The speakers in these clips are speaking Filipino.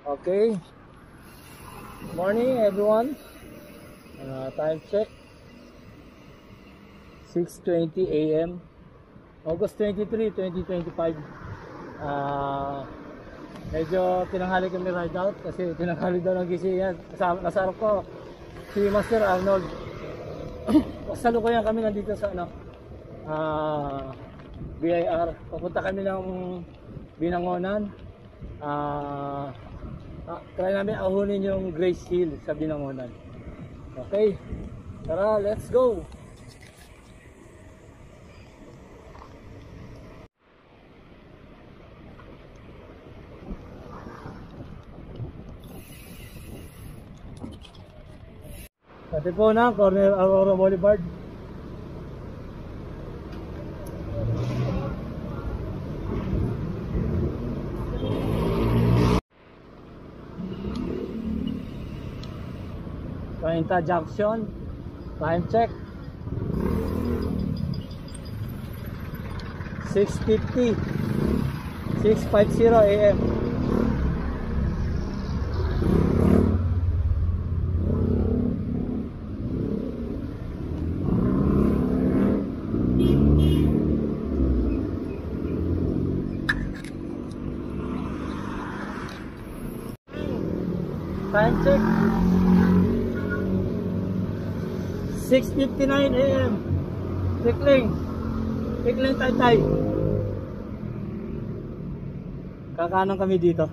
Okay. Morning everyone. Time check. 6:20 AM. August 23, 2025. Medyo tinanghali kami ride out kasi tinanghali daw ng gising yan. Kasarap ko si Master Arnold. Salukuyan kami nandito sa BIR. Papunta kami ng Binangonan. Try namin ahunin yung Grace Hill sa Binangonan. Okay, tara, let's go. Pati po na corner Aurora Boulevard. Cainta Junction. Time check 6:50 AM. Time check 6:59 AM. Tikling Taytay. Kakanan kami dito.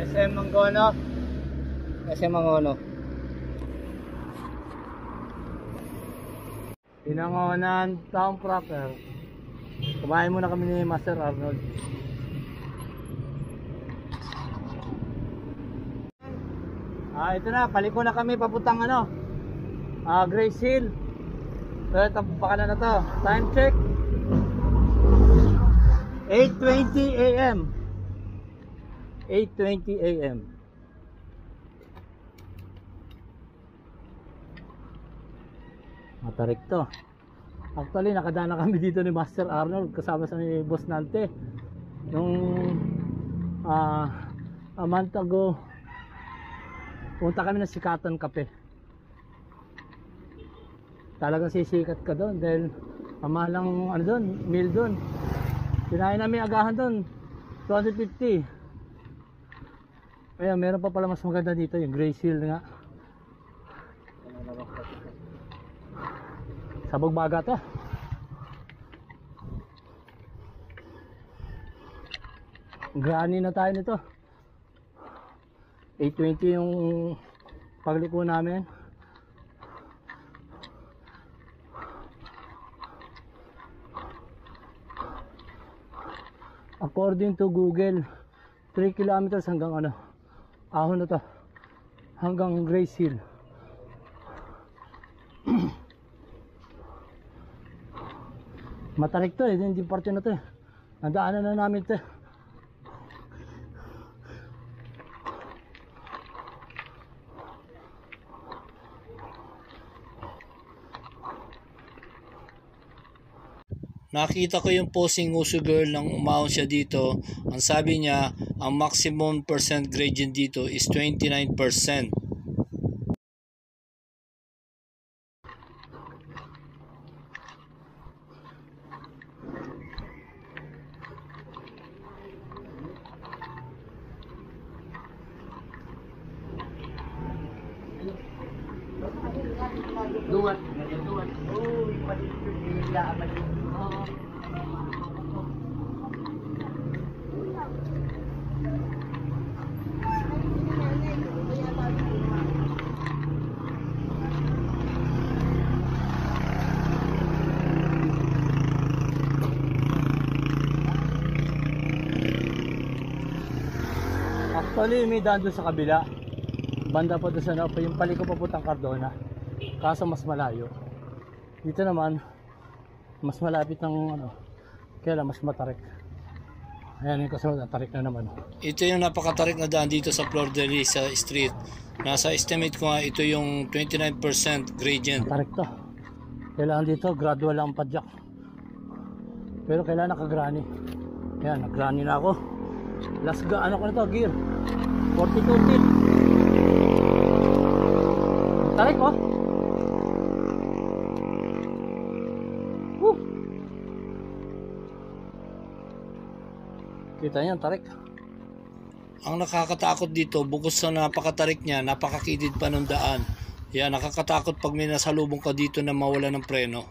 SM Mangono. Binangonan town proper. Kumain muna kami ni Master Arnold. Ito na, paliko na kami papuntang Grace Hill. Ito, pakanan na to. Time check 8:20 AM. 8:20 AM. Matarik to. Actually, nakadaan na kami dito ni Master Arnold kasama sa ni Boss Nante nung a month ago. Punta kami ng Sikatan Cafe. Talagang sisikat ka doon dahil pamahalang doon, meal doon. Kinain namin agahan doon 250. Ayan, meron pa pala mas maganda dito, yung Grace Hill nga. Sabog baga to. Grani na tayo nito. 8:20 yung pagliko namin. According to Google, 3 kilometers hanggang ahon na to, hanggang Grace Hill. Matarik to hindi parte na to nadaanan na namin to. Nakita ko yung posing Uso Girl nang umahon siya dito. Ang sabi niya, ang maximum percent gradient dito is 29%. Duwan. Actually, may daan doon sa kabila. Banda pa doon sa yung paliko papuntang Cardona. Kaso mas malayo. Dito naman, mas malapit ng kaya mas matarik. Ayan yung kasunod, tarik na naman. Ito yung napakatarik na daan dito sa Flor de Lis Street. Nasa estimate ko nga ito yung 29% gradient. Tarik to. Kailangan dito, gradual lang padyak. Pero kailangan nakagrani. Ayan, nagrani na ako. Last ano ko na to, gear 42 feet. Tarik oh. Woo. Kita niyan, tarik. Ang nakakatakot dito, bukod sa napakatarik niya, napakakitid pa ng daan. Yan, nakakatakot pag may nasalubong ka dito na mawala ng preno.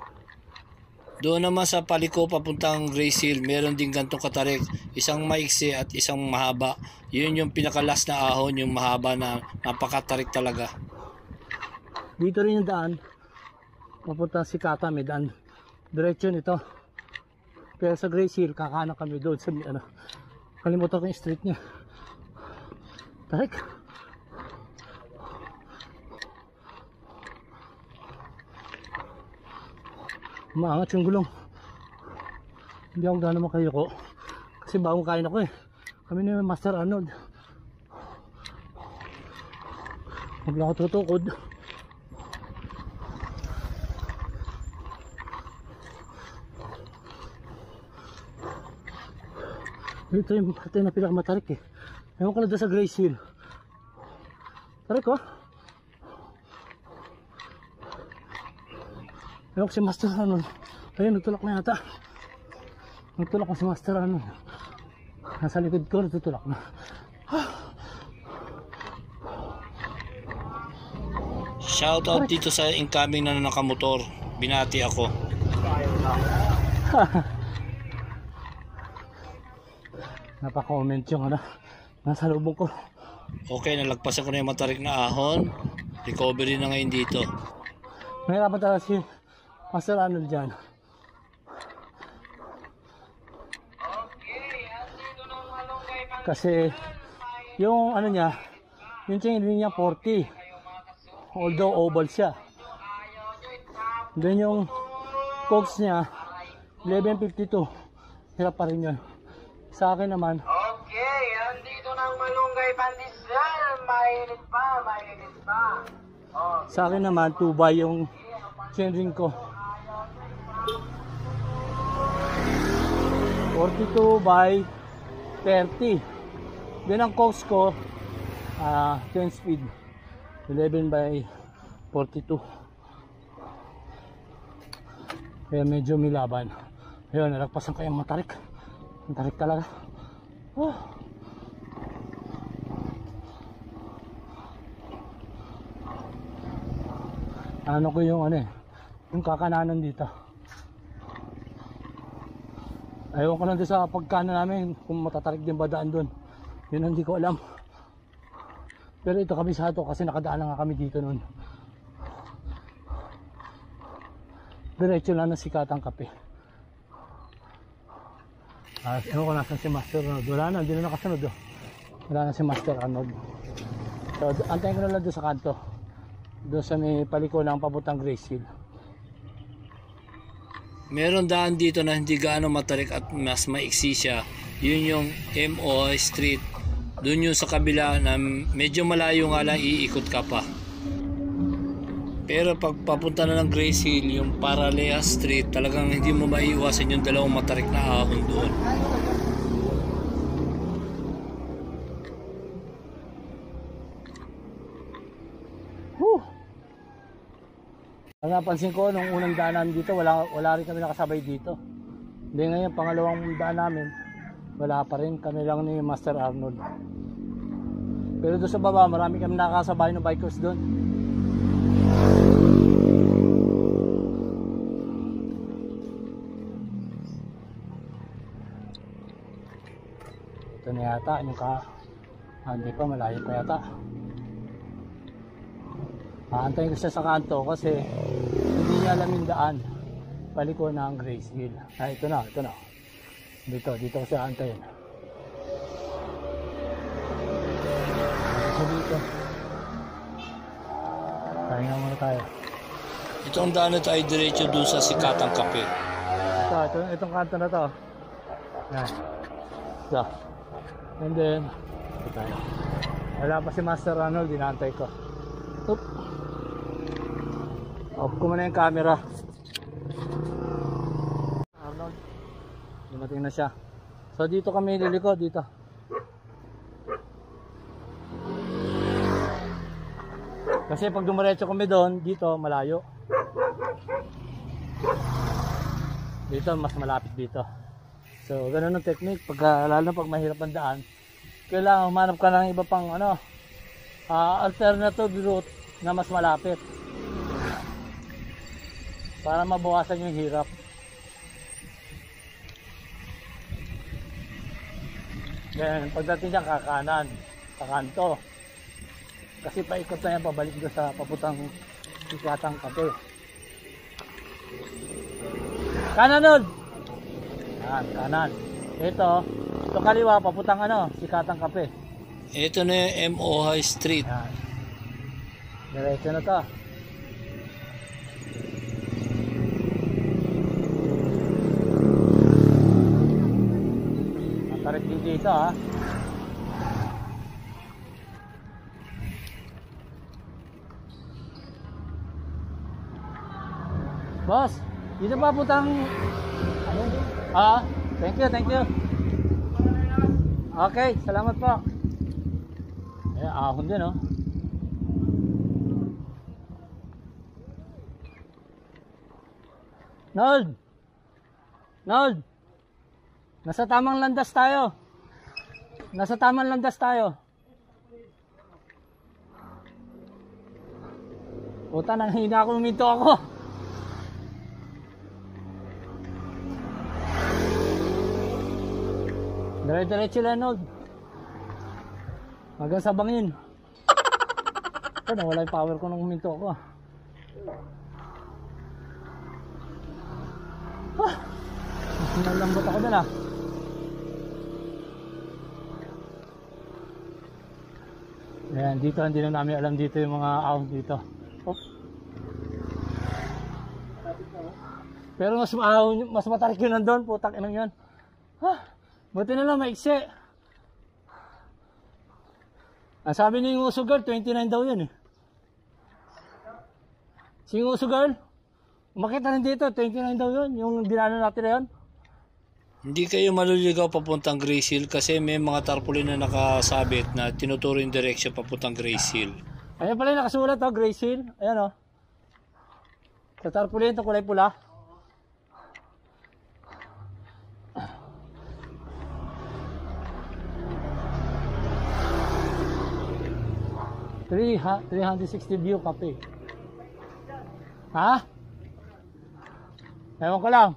Doon naman sa paliko papuntang Grace Hill, meron din gantong katarik. Isang maiksi at isang mahaba. Yun yung pinakalas na ahon, yung mahaba na napakatarik talaga. Dito rin yung daan. Papunta si Kata, may daan. Diretso nito. Pero sa Grace Hill, kakanan kami doon sa ano. Kalimutan ko yung street niya. Tarik. Maangat yung gulong. Hindi ako gano'n makayoko. Kasi bagong kain ako eh. Kami na yung Master Arnold. Huwag lang ako tutukod. Ito yung parte na pinakamatarik eh. Ewan ko lang doon sa Grace Hill. Tarik ko. Ewan ko si Master Arnold. Ayun, nagtulak na yata. Nagtulak ko si Master Arnold. Nasa likod ko, nagtutulak na. Shoutout dito sa incoming na nakamotor. Binati ako. Napaka-comment yung ano. Nasa lubong ko. Okay, nalagpasan ko na yung matarik na ahon. Recovery na ngayon dito. Mahirapan talaga si Master Arnold dyan. Kasi yung ano niya, yung chain ring niya 40. Although oval siya. Then yung cogs niya 1152. Hirap pa rin yun. Sa akin naman, okay, andito ng Malunggay Pandesal. Mainit pa. Oh. sa akin naman 2x yung chain ring ko. 42 by 30. Then ang cogs ko 10 speed 11 by 42. Kaya medyo may laban. Ayun, nalagpasan ko yung matarik. Matarik talaga. Ano ko yung ano eh, yung kakananan dito. Ayaw ko lang doon sa pagkanan namin kung matatarik din ba daan doon. Yun hindi ko alam. Pero ito kami sa ato kasi nakadaan na nga kami dito noon. Diretso lang na sikatang kape. Ewan ko nasan si Master Arnold. Wala na, hindi na nakasunod oh. Wala na si Master Arnold. So antayin ko na lang doon sa kanto. Doon sa may paliko ng papuntang Grace Hill. Meron daan dito na hindi gaano matarik at mas maiksi siya. Yun yung MO Street. Doon yung sa kabila na medyo malayo nga lang, iikot ka pa. Pero pag papunta na ng Grace Hill, yung Paralea Street, talagang hindi mo maiiwasan yung dalawang matarik na ahon doon. Ang napansin ko nung unang daanan dito, wala rin kami nakasabay dito. Hindi ngayon, pangalawang daan namin, wala pa rin, kami lang ni Master Arnold. Pero doon sa baba, marami kami nakasabay ng bikers doon. Ito na yata, yung hindi pa, malayo pa yata. Aantayin ko siya sa kanto kasi hindi niya alam yung daan. Paliko na ang Grace Hill. Ito na. Dito ko siya aantayin. Dito. Pahinga muna tayo. Itong daan na tayo diretso doon sa sikatang kape. Itong kanto na to. Yan. So. And then, ito tayo. Wala pa si Master Arnold, dinaantay ko. Oop. Off ko muna yung camera. Arnold. Dumating na siya. So dito kami liliko, dito. Kasi pag dumiretso kami doon, dito malayo. Dito mas malapit dito. So ganun ang technique, lalo pag mahirap ang daan, kailangan humanap ka ng iba pang alternative route na mas malapit para mabawasan yung hirap. Then pagdating niya kakanan sa kanto, kasi paikot na yan pabalik doon sa paputang Sikatang Kape. Kanan nun! Yan, kanan. Ito kaliwa paputang Sikatang Kape. Ito na yung MO High Street. Yan. Diretso na to. Matarik din dito ha. Boss, dito pa putang thank you. Okay, salamat po. Ahon din Nold, nasa tamang landas tayo. Puta, nanghina ako, huminto ako. Dire-diretso lang, Nold. Hanggang sa bangin. Nawala yung power ko nung huminto ako. Nalambot ako doon Ayan, dito hindi na namin alam dito yung mga ahon dito. Pero mas matarik yun nandun, putak inang yun. Buti na lang maiksi. Ang sabi ni Nguso Girl, 29 daw yun Si Nguso Girl, makita rin dito, 29 daw yun, yung dinano natin na yun. Hindi kayo maluligaw papuntang Grace Hill kasi may mga tarpaulin na nakasabit na tinuturo yung direksyon papuntang Grace Hill. Ayan pala yung nakasulat Grace Hill. Ayan sa tarpaulin ito kulay pula. $360 view Cafe. Ha? Ewan ko lang.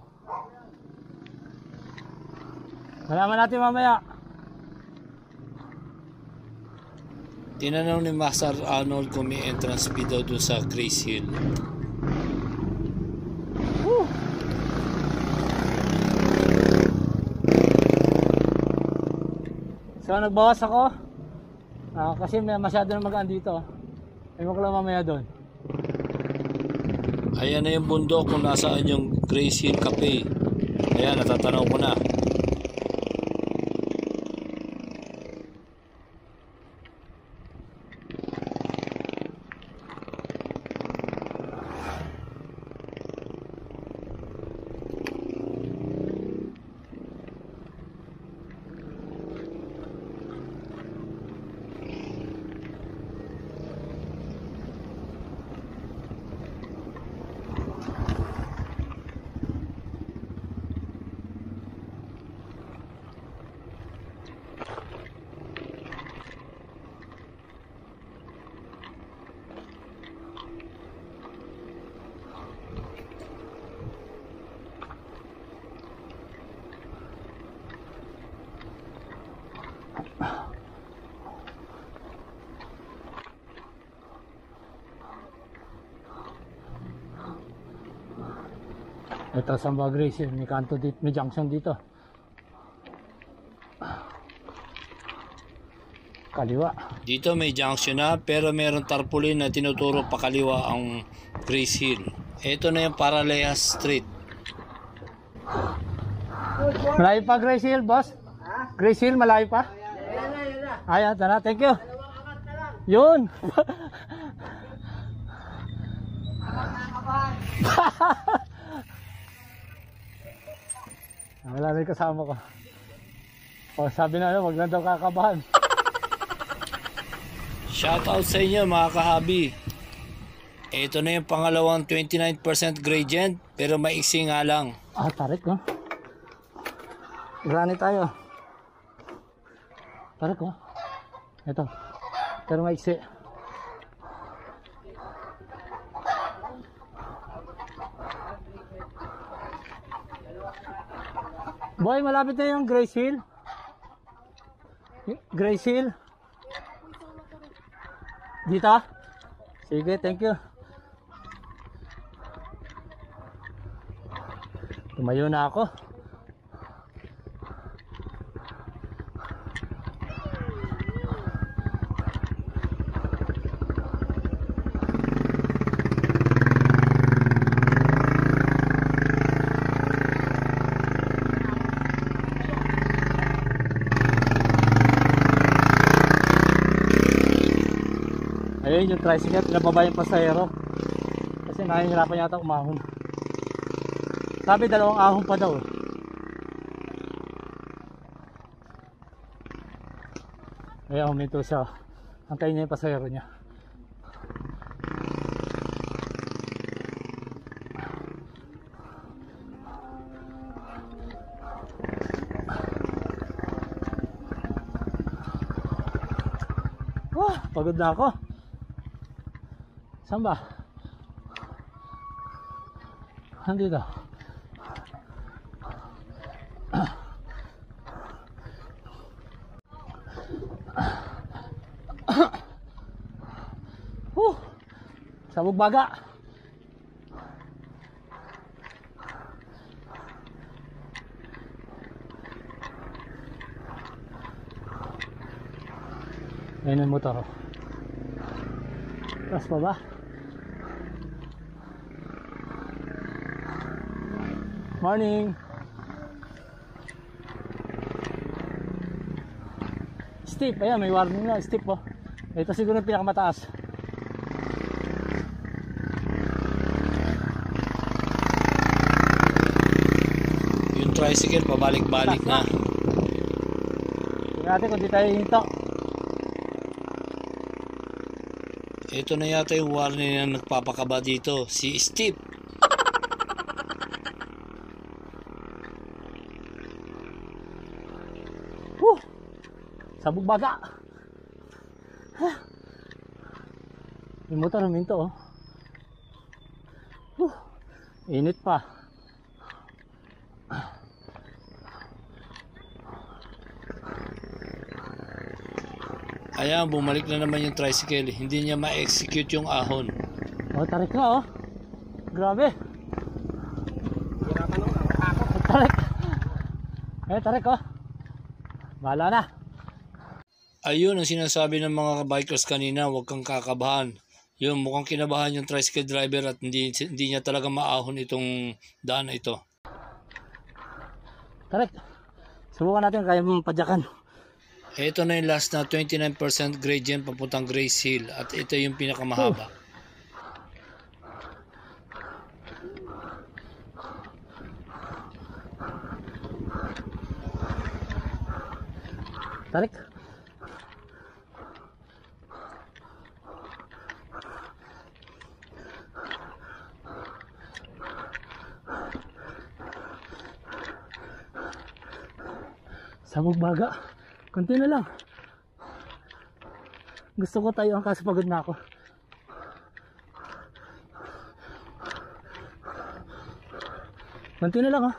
Malaman natin mamaya. Tinanong ni Master Arnold kung may entrance fee daw doon sa Grace Hill. So nagbawas ako. Kasi may masyado na magaan dito. Ewan ko lang mamaya doon. Ayan na yung bundok kung nasaan yung Grace Hill Cafe. Ayan, natatanaw ko na. Ito sa Grace Hill, may kanto dito, may junction dito. Kaliwa. Dito may junction na, pero meron tarpaulin na tinuturo pa kaliwa ang Grace Hill. Ito na yung Paraleas Street. Malayo pa Grace Hill, boss? Grace Hill, malayo pa? Ayan, tara, thank you. Yun. Wala na yung kasama ko. O, sabi na wag lang daw kakabahan. Shoutout sa inyo mga kahabi. Ito na yung pangalawang 29% gradient pero maiksi nga lang. Ah, tarik no? Granite tayo. Tarik ko. Ito. Pero maiksi. Boy, malapit na yung Grace Hill. Grace Hill. Dito? Sige, thank you. Tumayo na ako. Ayun yung tricycle, pinababa yung pasahero kasi nahihirapan yata umahon. Sabi 2 ahon pa daw. Kaya huminto siya. Antayin niya yung pasahero niya. Pagod na ako. Saan ba? Andito. Sabog baga. Ayun ang motor. Tapos pa ba? Morning. Steep, ayan may warning na, steep po. Ito siguro yung pinakamataas. Yung tricycle pabalik-balik na. Tingnan natin kung di tayo hinto. Ito na yata yung warning na nagpapakaba dito, si Steve. Sabog baga. Yung motor huminto oh. Init pa. Ayan, bumalik na naman yung tricycle. Hindi niya ma-execute yung ahon. Oh, tarik na oh. Grabe. Tarik. Tarik oh. Bahala na. Ayun ang sinasabi ng mga bikers kanina, huwag kang kakabahan. Yun, mukhang kinabahan yung tricycle driver at hindi niya talaga maahon itong daan na ito. Tarik. Subukan natin kaya padyakan. Ito na yung last na 29% gradient papuntang Grace Hill at ito yung pinakamahaba. Tarik. Sabog baga. Kunti na lang. Gusto ko tayo ang kaso pagod na ako. Kunti na lang ha.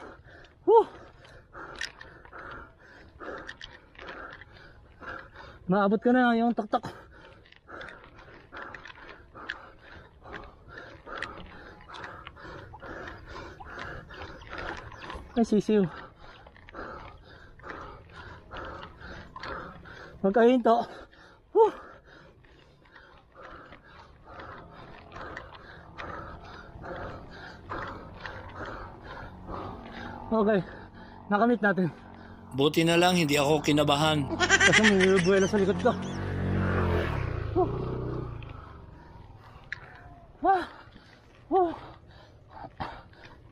Maabot ka na yung taktak. Ay sisiw. Magkahinto. Okay, nakamit natin. Buti na lang hindi ako kinabahan. Kasi may buwelo sa likod ko.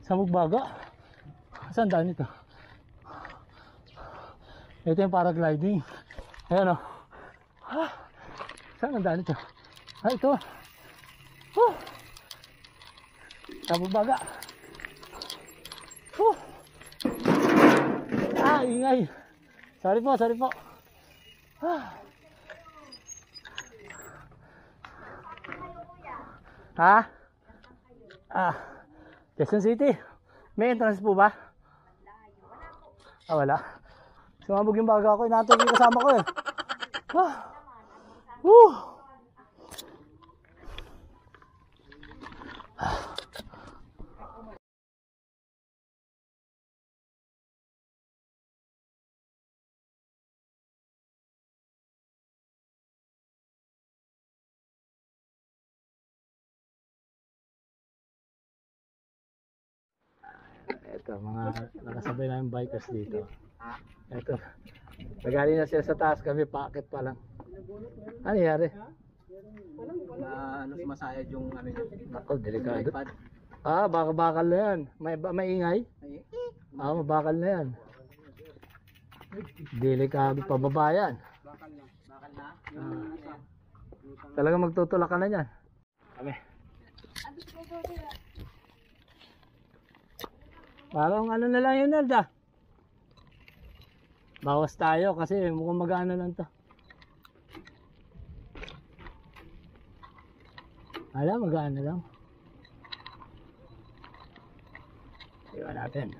Sabog baga. Saan daan ito? Ito yung paragliding. Ayan o. Saan ang daan ito? Ito. Tababaga. Ingay. Sorry po. Quezon City. May entrance po ba? Wala. Sumabog yung baga ko. Inaantay yung kasama ko eh. Ito, mga nakasabay namin bikers dito. Ito, nagaling na sila sa taas, kami paakit pa lang. Ano nangyari? Sumasayad yung ano yun. Ako, delikado. Bakal na yan. May ingay? Mabakal na yan. Delikado pababa yan. Bakal na. Talaga magtutulak ka na yan. Kami. Parang ano na lang yun, Nelda. Bawas tayo kasi mukhang mag-ano lang to. Mag-ano lang. Iwan natin.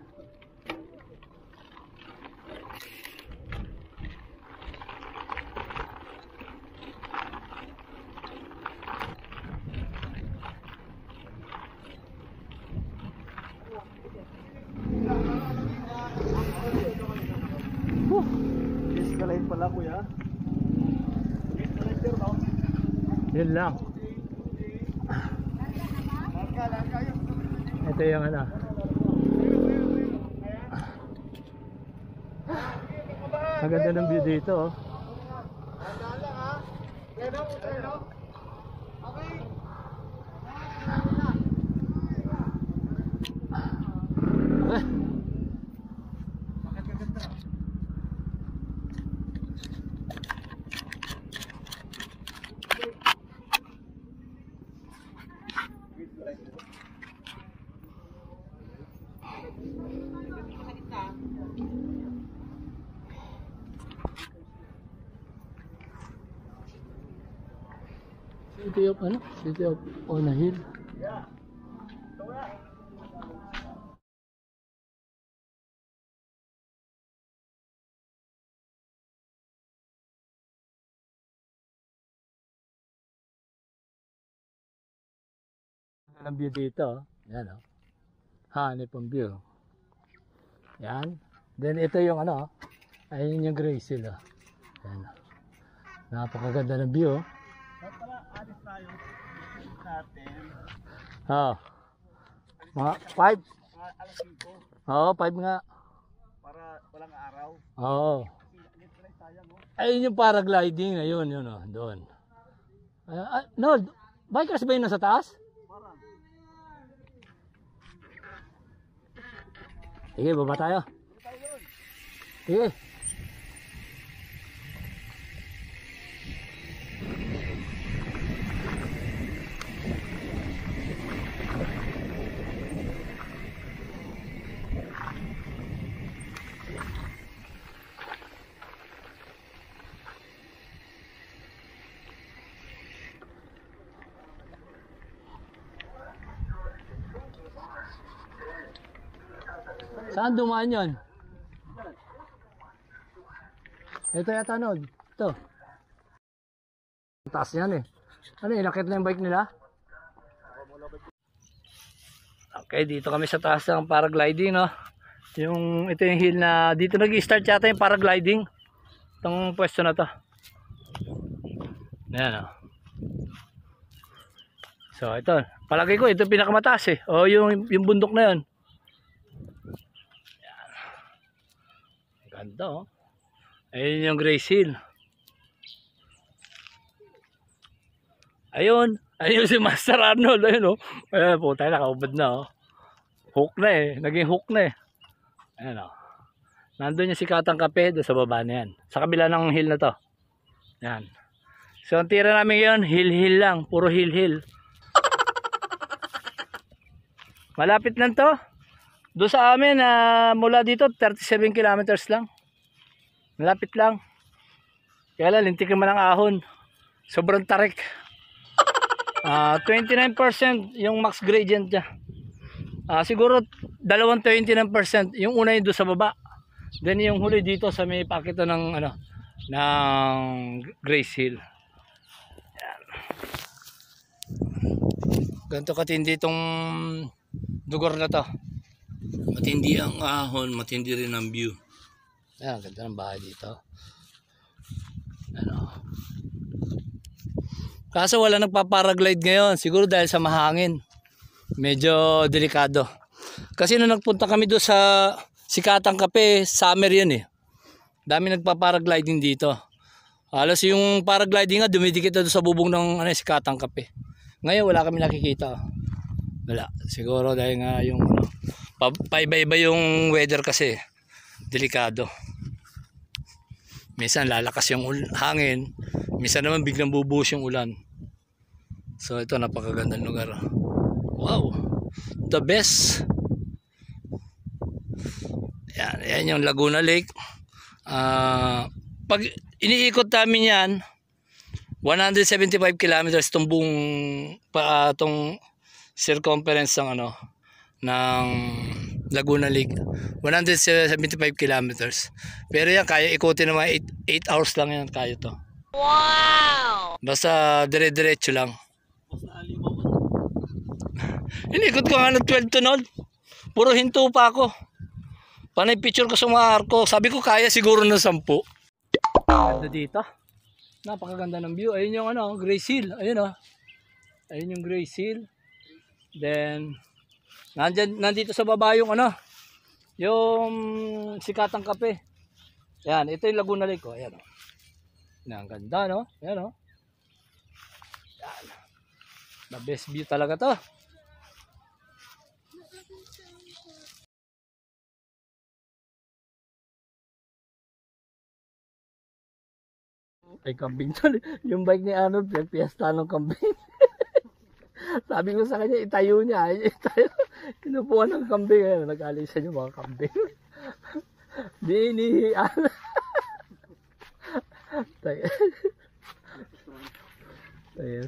Escalade pala kuya. Escalator no? Yun lang. Ito yung ano. Ang ganda ng view dito oh. City of ano? City of on a hill. Ang view dito, yan oh. Hanip ang view. Yan. Then ito yung ano, ayun yung Gray Seal oh. Yan. Napakaganda ng view oh. Alis tayo natin. Mga 5. Alas 5. 5 nga. Para walang araw. Ayun yung paragliding, ayun, yun oh, doon. No, bikers ba yun nasa taas? Sige, baba tayo. Sige. Saan dumaan yun? Ito yata Nod. Ito. Taas yan eh. Ano, inakit na yung bike nila? Okay, dito kami sa taas ng paragliding, no? Ito yung hill na dito nag-start yata yung paragliding. Itong pwesto na to. Ayan, no? So, ito. Palagay ko, ito pinakamataas eh. O, yung bundok na yun. Ganda oh. Ayun yung Gray Seal. Ayun si Master Arnold. Ayun oh. Ayun po tayo nakaubad na oh. Hook na eh. Naging hook na eh. Ayun oh. Nandun yung Sikatang Kape doon sa baba na yan. Sa kabila ng hill na to. Yan. So ang tira namin yun, hill lang. Puro hill. Malapit lang to. Doon sa amin, mula dito 37 kilometers lang. Malapit lang. Kaya lang, lintik naman ang ahon. Sobrang tarik. 29% yung max gradient niya. Siguro 29%. Yung una yung doon sa baba. Then yung huli dito sa may pakito ng Grace Hill. Ayan. Ganito katindi itong lugar na to. Matindi ang ahon, matindi rin ang view. Ayan, ganda ng bahay dito. Ano. Kaso wala nagpa-paraglide ngayon. Siguro dahil sa mahangin. Medyo delikado. Kasi nung nagpunta kami doon sa Sikatang Kape, summer yun eh. Dami nagpa-paragliding dito. Halos yung paragliding nga, dumidikit na doon sa bubong ng Sikatang Kape. Ngayon wala kami nakikita. Wala. Siguro dahil nga yung paiba-iba yung weather kasi. Delikado. Minsan lalakas yung hangin. Minsan naman biglang bubuhos yung ulan. So ito napakagandang lugar. Wow. The best. Yan yung Laguna Lake. Pag iniikot namin yan, 175 kilometers itong buong itong circumference ng ng Laguna Lake. 175 kilometers. Pero yan kaya ikutin naman 8 hours lang yan kaya to. Wow! Basta dire-diretso lang. Inikot ko nga ng 12 to noon. Puro hinto pa ako. Panay picture ko sa mga arko. Sabi ko kaya siguro ng 10. Ganda dito. Napakaganda ng view. Ayun yung Grace Hill. Ayun Ayun yung Grace Hill. Then nandito sa baba yung yung Sikatang Kape. Yan, ito yung Laguna Lake ko. Ayan ang ganda Ayan Yan. The best view talaga to. Ay, kambing to. Yung bike ni Arnold, piyesta ng kambing. Sabi ko sa kanya, itayo niya. Itayo. Kinupuan ng kambing. Nag-alisan yung mga kambing. Di inihian.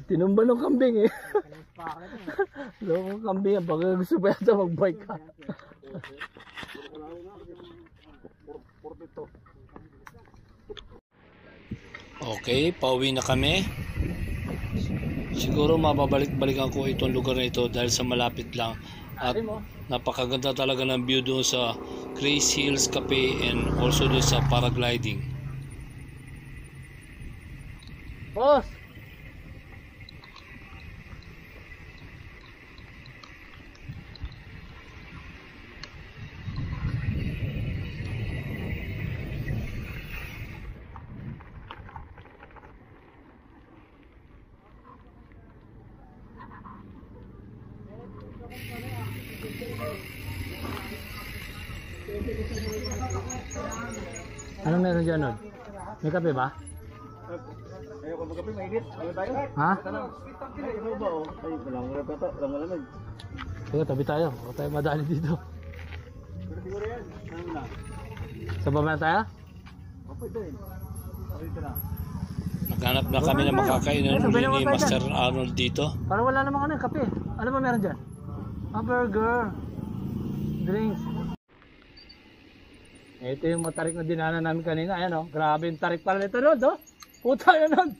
Tinumba ng kambing eh. Loko ng kambing. Baka gusto pa yata mag-bike ka. Okay, pauwi na kami. Siguro mababalik-balikan ko itong lugar na ito dahil sa malapit lang. At napakaganda talaga ng view doon sa Grace Hills Cafe and also doon sa paragliding. Boss! Anong meron dyan nun? May kape ba? Ayaw ko magkape, mainit. Ayaw tayo. Ha? Ayaw ba oh? Ay, walang ito. Walang malamig. Sige, tabi tayo. Huwag tayo madali dito. Pero siguro yan. Ano na? Sa baba na tayo? Okay din. Okay ito na. Naghanap na kami ng makakainan uli ni Master Arnold dito. Parang wala namang kape. Ano ba meron dyan? Burger. Drinks. Ito yung matarik na dinaanan namin kanina. Ayan grabe yung tarik pala nito nun. Puta yun nun.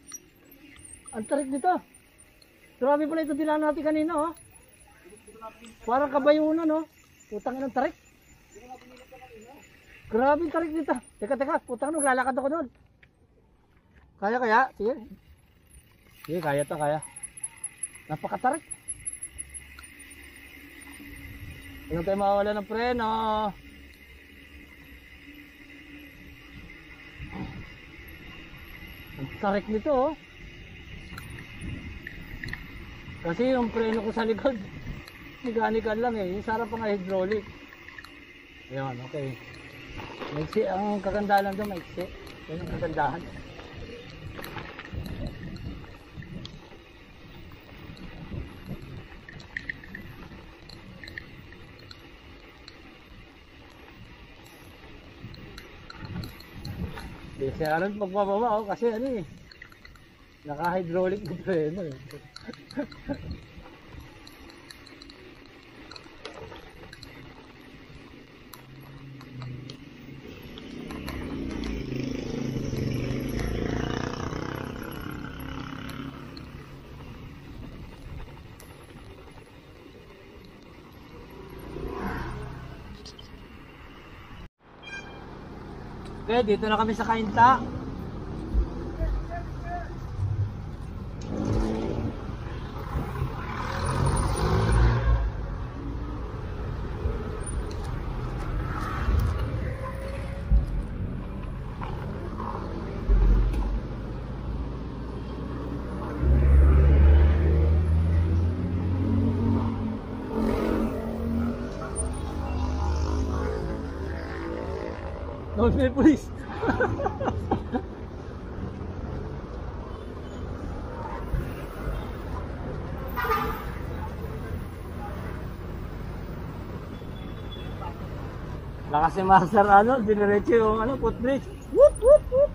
Ang tarik nito. Grabe pala ito dinaanan natin kanina. Parang kabayunan. Putang ng tarik. Grabe yung tarik nito. Teka. Putang lalakad ako nun. Kaya? Sige. Sige, kaya to, kaya. Napakatarik. Hindi tayo mawawala ng preno. Ang tarik nito Kasi yung preno ko sa likod mechanical lang yung sarap pang hydraulic. Ayun, okay. Maiksi, ang kagandahan lang doon, maiksi. Yan ang kagandahan. Kasi ano pagpapaba oh, kasi ano eh. Naka-hydraulic na preno eh. Okay, dito na kami sa Kainta. No, may police. Lakas si Master ano, diniretso yung ano, footbridge. Whoop, whoop, whoop.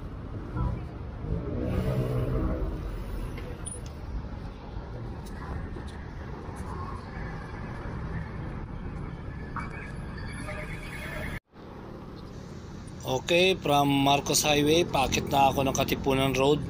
Okay, from Marcos Highway, paakit na ako ng Katipunan Road.